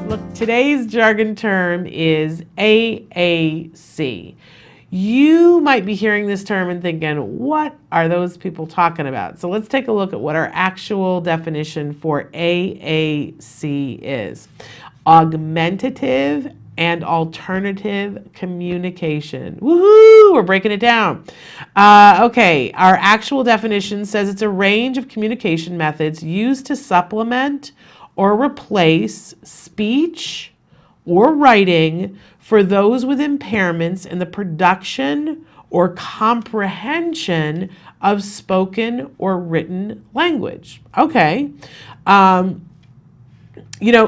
Look, today's jargon term is AAC. You might be hearing this term and thinking, what are those people talking about? So let's take a look at what our actual definition for AAC is. Augmentative and alternative communication. Woohoo! We're breaking it down. Okay, our actual definition says it's a range of communication methods used to supplement or replace speech or writing for those with impairments in the production or comprehension of spoken or written language. Okay.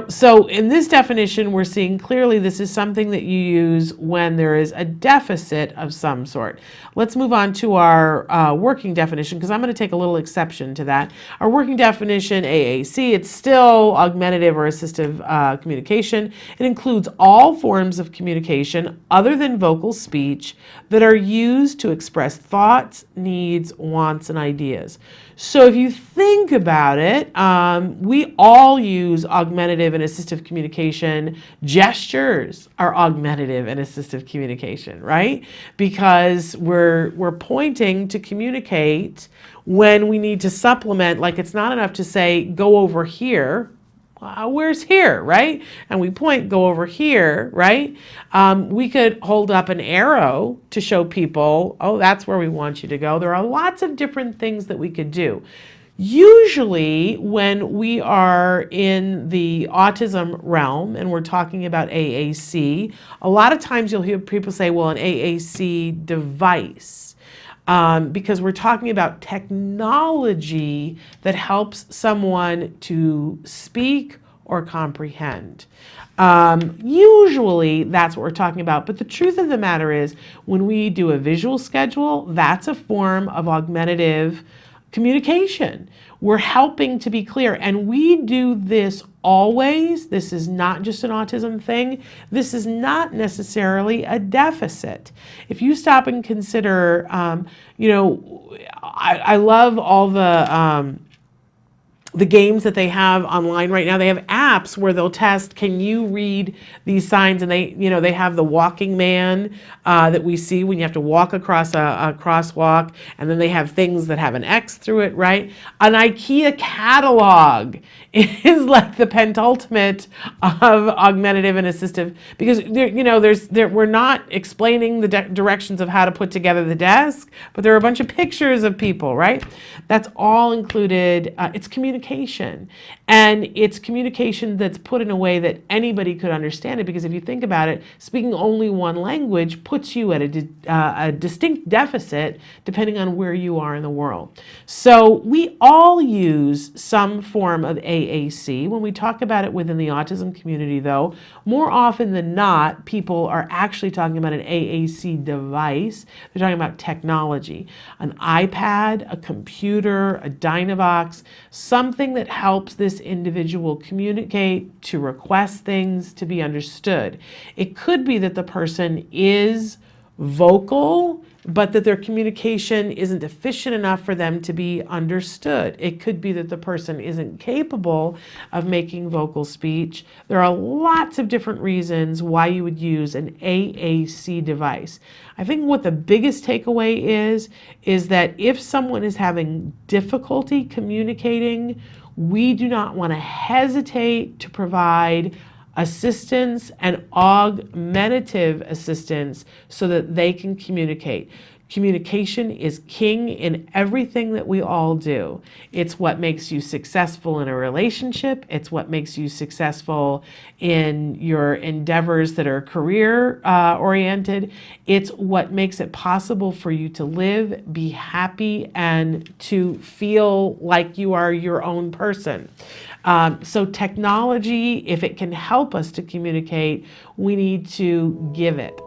So in this definition, we're seeing clearly this is something that you use when there is a deficit of some sort. Let's move on to our working definition, because I'm going to take a little exception to that. Our working definition, AAC, it's still augmentative or assistive communication. It includes all forms of communication other than vocal speech that are used to express thoughts, needs, wants, and ideas. So if you think about it, we all use augmentative and assistive communication. Gestures are augmentative and assistive communication, right? Because we're pointing to communicate when we need to supplement. Like, it's not enough to say, go over here. Where's here, right? And we point, go over here, right? We could hold up an arrow to show people, oh, that's where we want you to go. There are lots of different things that we could do. Usually when we are in the autism realm and we're talking about AAC, a lot of times you'll hear people say, well, an AAC device. Because we're talking about technology that helps someone to speak or comprehend. Usually that's what we're talking about, but the truth of the matter is when we do a visual schedule, that's a form of augmentative communication. We're helping to be clear, and we do this always. This is not just an autism thing. This is not necessarily a deficit. If you stop and consider, I love all the games that they have online right now. They have apps where they'll test, can you read these signs? And they have the walking man that we see when you have to walk across a crosswalk. And then they have things that have an X through it, right? An IKEA catalog is like the penultimate of augmentative and assistive, because we're not explaining the directions of how to put together the desk, but there are a bunch of pictures of people, right? That's all included. It's communication, and it's communication that's put in a way that anybody could understand it, because if you think about it, speaking only one language puts you at a distinct deficit depending on where you are in the world. So we all use some form of AAC. When we talk about it within the autism community, though, more often than not, people are actually talking about an AAC device. They're talking about technology, an iPad, a computer, a Dynavox, something that helps this individual communicate, to request things, to be understood. It could be that the person is vocal, but that their communication isn't efficient enough for them to be understood. It could be that the person isn't capable of making vocal speech. There are lots of different reasons why you would use an AAC device. I think what the biggest takeaway is that if someone is having difficulty communicating, we do not want to hesitate to provide assistance and augmentative assistance so that they can communicate. Communication is king in everything that we all do. It's what makes you successful in a relationship. It's what makes you successful in your endeavors that are career oriented. It's what makes it possible for you to live, be happy, and to feel like you are your own person. So technology, if it can help us to communicate, we need to give it.